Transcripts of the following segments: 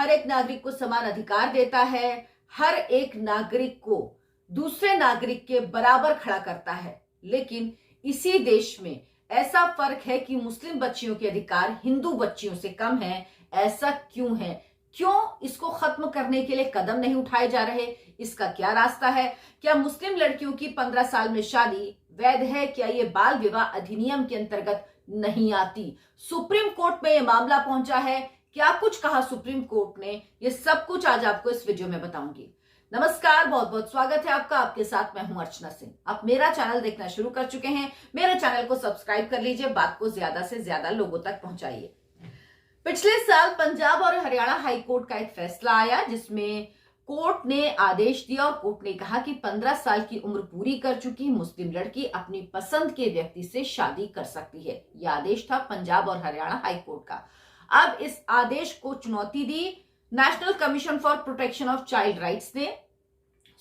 हर एक नागरिक को समान अधिकार देता है, हर एक नागरिक को दूसरे नागरिक के बराबर खड़ा करता है। लेकिन इसी देश में ऐसा फर्क है कि मुस्लिम बच्चियों के अधिकार हिंदू बच्चियों से कम है। ऐसा क्यों है? क्यों इसको खत्म करने के लिए कदम नहीं उठाए जा रहे? इसका क्या रास्ता है? क्या मुस्लिम लड़कियों की 15 साल में शादी वैध है? क्या ये बाल विवाह अधिनियम के अंतर्गत नहीं आती? सुप्रीम कोर्ट में ये मामला पहुंचा है। क्या कुछ कहा सुप्रीम कोर्ट ने, ये सब कुछ आज आपको इस वीडियो में बताऊंगी। नमस्कार, बहुत बहुत स्वागत है आपका। आपके साथ मैं हूं अर्चना सिंह। आप मेरा चैनल देखना शुरू कर चुके हैं, मेरे चैनल को सब्सक्राइब कर लीजिए, बात को ज्यादा से ज्यादा लोगों तक पहुंचाइए। पिछले साल पंजाब और हरियाणा हाई कोर्ट का एक फैसला आया जिसमें कोर्ट ने आदेश दिया और कोर्ट ने कहा कि 15 साल की उम्र पूरी कर चुकी मुस्लिम लड़की अपनी पसंद के व्यक्ति से शादी कर सकती है। यह आदेश था पंजाब और हरियाणा हाई कोर्ट का। अब इस आदेश को चुनौती दी national commission for protection of child rights ने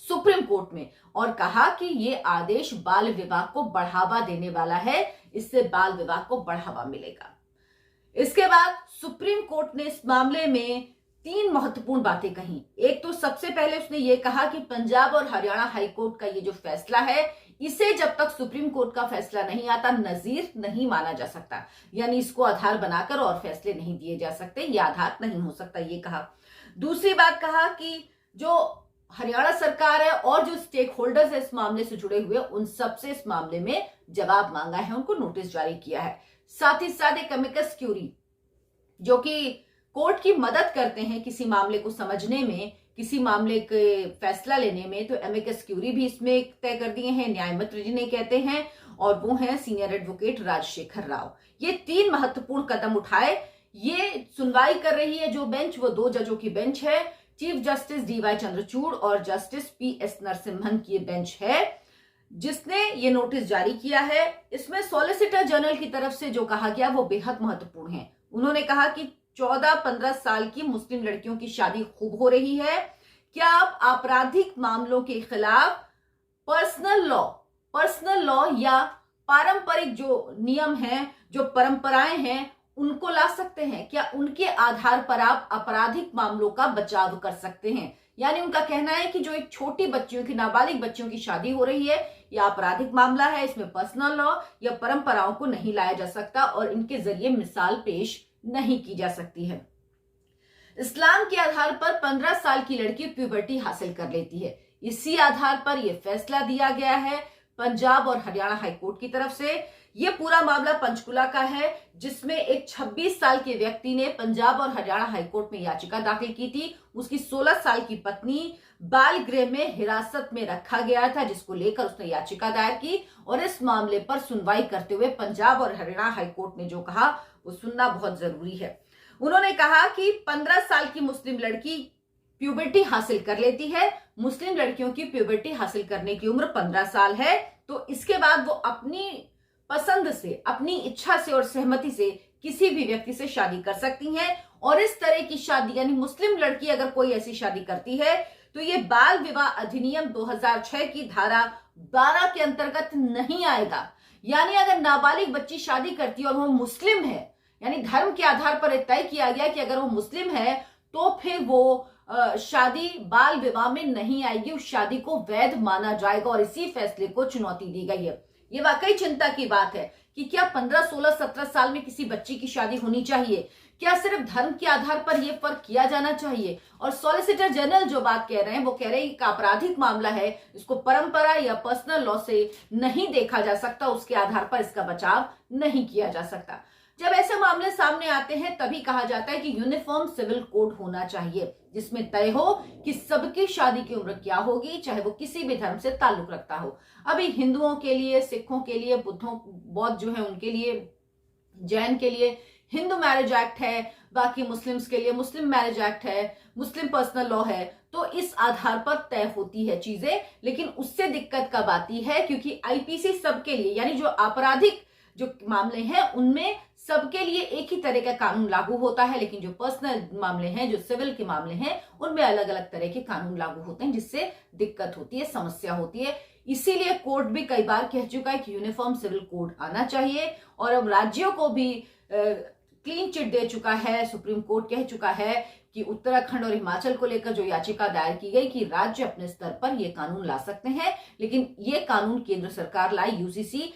सुप्रीम कोर्ट में और कहा कि ये आदेश बाल विवाह को बढ़ावा देने वाला है, इससे बाल विवाह को बढ़ावा मिलेगा। इसके बाद सुप्रीम कोर्ट ने इस मामले में 3 महत्वपूर्ण बातें कही। एक तो सबसे पहले उसने ये कहा कि पंजाब और हरियाणा हाई कोर्ट का ये जो फैसला है, इसे जब तक सुप्रीम कोर्ट का फैसला नहीं आता नजीर नहीं माना जा सकता, यानी इसको आधार बनाकर और फैसले नहीं दिए जा सकते, ये आधार नहीं हो सकता, ये कहा। दूसरी बात कहा कि जो हरियाणा सरकार है और जो स्टेक होल्डर्स है इस मामले से जुड़े हुए, उन सबसे इस मामले में जवाब मांगा है, उनको नोटिस जारी किया है। साथ ही साथ एक अमिकस क्यूरी जो कि कोर्ट की मदद करते हैं किसी मामले को समझने में, किसी मामले के फैसला लेने में, तो एमिकस क्यूरी भी इसमें तय कर दिए हैं, न्यायमित्र जिन्हें कहते हैं, और वो हैं सीनियर एडवोकेट राजशेखर राव। ये 3 महत्वपूर्ण कदम उठाए। ये सुनवाई कर रही है जो बेंच, वो 2 जजों की बेंच है, चीफ जस्टिस DY चंद्रचूड़ और जस्टिस PS नरसिम्हन की बेंच है, जिसने ये नोटिस जारी किया है। इसमें सॉलिसिटर जनरल की तरफ से जो कहा गया वो बेहद महत्वपूर्ण है। उन्होंने कहा कि 14-15 साल की मुस्लिम लड़कियों की शादी खूब हो रही है। क्या आप आपराधिक मामलों के खिलाफ पर्सनल लॉ या पारंपरिक जो नियम हैं, जो परंपराएं हैं, उनको ला सकते हैं? क्या उनके आधार पर आप आपराधिक मामलों का बचाव कर सकते हैं? यानी उनका कहना है कि जो एक छोटी बच्चियों की, नाबालिग बच्चियों की शादी हो रही है, यह आपराधिक मामला है, इसमें पर्सनल लॉ या परंपराओं को नहीं लाया जा सकता और इनके जरिए मिसाल पेश नहीं की जा सकती है। इस्लाम के आधार पर 15 साल की लड़की प्यूबर्टी हासिल कर लेती है। इसी आधार पर यह फैसला दिया गया है पंजाब और हरियाणा हाई कोर्ट की तरफ से। यह पूरा मामला पंचकुला का है, जिसमें एक 26 साल के व्यक्ति ने पंजाब और हरियाणा हाई कोर्ट में याचिका दाखिल की थी। उसकी 16 साल की पत्नी बाल गृह में हिरासत में रखा गया था, जिसको लेकर उसने याचिका दायर की और इस मामले पर सुनवाई करते हुए पंजाब और हरियाणा हाई कोर्ट ने जो कहा वो सुनना बहुत जरूरी है। उन्होंने कहा कि 15 साल की मुस्लिम लड़की प्यूबर्टी हासिल कर लेती है। मुस्लिम लड़कियों की प्यूबर्टी हासिल करने की उम्र 15 साल है, तो इसके बाद वो अपनी पसंद से, अपनी इच्छा से और सहमति से किसी भी व्यक्ति से शादी कर सकती हैं। और इस तरह की शादी, यानी मुस्लिम लड़की अगर कोई ऐसी शादी करती है तो ये बाल विवाह अधिनियम 2006 की धारा 12 के अंतर्गत नहीं आएगा। यानी अगर नाबालिग बच्ची शादी करती है और वो मुस्लिम है, यानी धर्म के आधार पर तय किया गया कि अगर वो मुस्लिम है तो फिर वो शादी बाल विवाह में नहीं आएगी, उस शादी को वैध माना जाएगा और इसी फैसले को चुनौती दी गई है। ये वाकई चिंता की बात है कि क्या 15, 16, 17 साल में किसी बच्ची की शादी होनी चाहिए? क्या सिर्फ धर्म के आधार पर यह फर्क किया जाना चाहिए? और सॉलिसिटर जनरल जो बात कह रहे हैं वो कह रहे हैं कि आपराधिक मामला है, इसको परंपरा या पर्सनल लॉ से नहीं देखा जा सकता, उसके आधार पर इसका बचाव नहीं किया जा सकता। जब ऐसे मामले सामने आते हैं तभी कहा जाता है कि यूनिफॉर्म सिविल कोड होना चाहिए, जिसमें तय हो कि सबकी शादी की उम्र क्या होगी, चाहे वो किसी भी धर्म से ताल्लुक रखता हो। अभी हिंदुओं के लिए, सिखों के लिए, बौद्ध जो है उनके लिए, जैन के लिए हिंदू मैरिज एक्ट है, बाकी मुस्लिम्स के लिए मुस्लिम मैरिज एक्ट है, मुस्लिम पर्सनल लॉ है, तो इस आधार पर तय होती है चीजें। लेकिन उससे दिक्कत कब आती है, क्योंकि आईपीसी सबके लिए, यानी जो आपराधिक जो मामले हैं उनमें सबके लिए एक ही तरह का कानून लागू होता है, लेकिन जो पर्सनल मामले हैं, जो सिविल के मामले हैं, उनमें अलग अलग तरह के कानून लागू होते हैं, जिससे दिक्कत होती है, समस्या होती है। इसीलिए कोर्ट भी कई बार कह चुका है कि यूनिफॉर्म सिविल कोड आना चाहिए और अब राज्यों को भी क्लीन चिट दे चुका है, सुप्रीम कोर्ट कह चुका है कि उत्तराखंड और हिमाचल को लेकर जो याचिका दायर की गई कि राज्य अपने स्तर पर ये कानून ला सकते हैं, लेकिन ये कानून केंद्र सरकार लाए, यूसीसी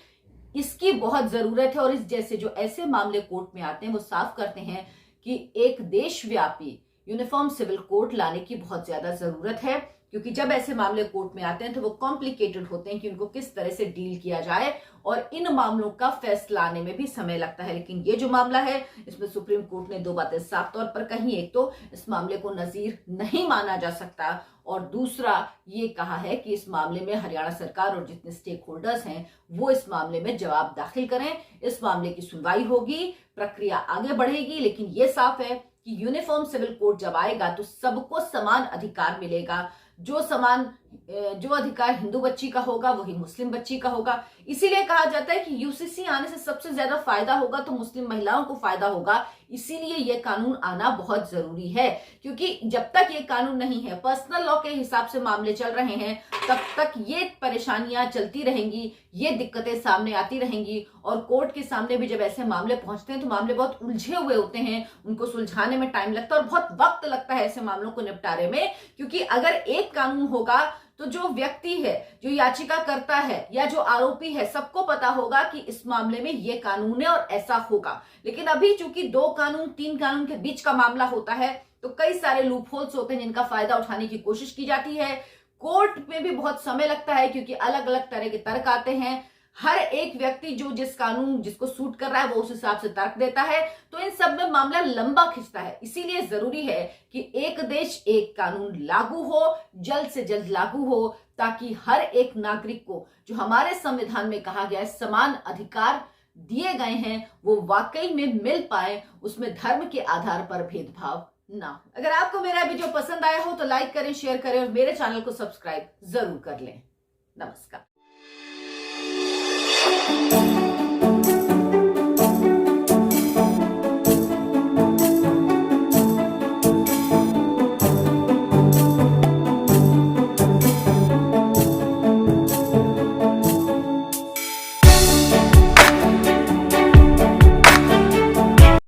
इसकी बहुत जरूरत है। और इस जैसे जो ऐसे मामले कोर्ट में आते हैं वो साफ करते हैं कि एक देशव्यापी यूनिफॉर्म सिविल कोड लाने की बहुत ज्यादा जरूरत है, क्योंकि जब ऐसे मामले कोर्ट में आते हैं तो वो कॉम्प्लिकेटेड होते हैं कि उनको किस तरह से डील किया जाए, और इन मामलों का फैसला आने में भी समय लगता है। लेकिन ये जो मामला है इसमें सुप्रीम कोर्ट ने 2 बातें साफ तौर पर कही। एक तो इस मामले को नजीर नहीं माना जा सकता, और दूसरा ये कहा है कि इस मामले में हरियाणा सरकार और जितने स्टेक होल्डर्स हैं वो इस मामले में जवाब दाखिल करें। इस मामले की सुनवाई होगी, प्रक्रिया आगे बढ़ेगी, लेकिन ये साफ है कि यूनिफॉर्म सिविल कोड जब आएगा तो सबको समान अधिकार मिलेगा। जो अधिकार हिंदू बच्ची का होगा वही मुस्लिम बच्ची का होगा। इसीलिए कहा जाता है कि यूसीसी आने से सबसे ज्यादा फायदा होगा तो मुस्लिम महिलाओं को फायदा होगा। इसीलिए यह कानून आना बहुत जरूरी है, क्योंकि जब तक ये कानून नहीं है, पर्सनल लॉ के हिसाब से मामले चल रहे हैं, तब तक ये परेशानियां चलती रहेंगी, ये दिक्कतें सामने आती रहेंगी। और कोर्ट के सामने भी जब ऐसे मामले पहुंचते हैं तो मामले बहुत उलझे हुए होते हैं, उनको सुलझाने में टाइम लगता है और बहुत वक्त लगता है ऐसे मामलों को निपटारे में। क्योंकि अगर एक कानून होगा तो जो व्यक्ति है, जो याचिका करता है या जो आरोपी है, सबको पता होगा कि इस मामले में ये कानून है और ऐसा होगा। लेकिन अभी चूंकि 2 कानून 3 कानून के बीच का मामला होता है तो कई सारे लूप होल्स होते हैं जिनका फायदा उठाने की कोशिश की जाती है। कोर्ट में भी बहुत समय लगता है क्योंकि अलग अलग तरह के तर्क आते हैं। हर एक व्यक्ति जो जिस कानून जिसको सूट कर रहा है वो उस हिसाब से तर्क देता है, तो इन सब में मामला लंबा खिंचता है। इसीलिए जरूरी है कि एक देश एक कानून लागू हो, जल्द से जल्द लागू हो, ताकि हर एक नागरिक को जो हमारे संविधान में कहा गया है समान अधिकार दिए गए हैं वो वाकई में मिल पाए, उसमें धर्म के आधार पर भेदभाव ना हो। अगर आपको मेरा वीडियो पसंद आया हो तो लाइक करें, शेयर करें और मेरे चैनल को सब्सक्राइब जरूर कर लें। नमस्कार।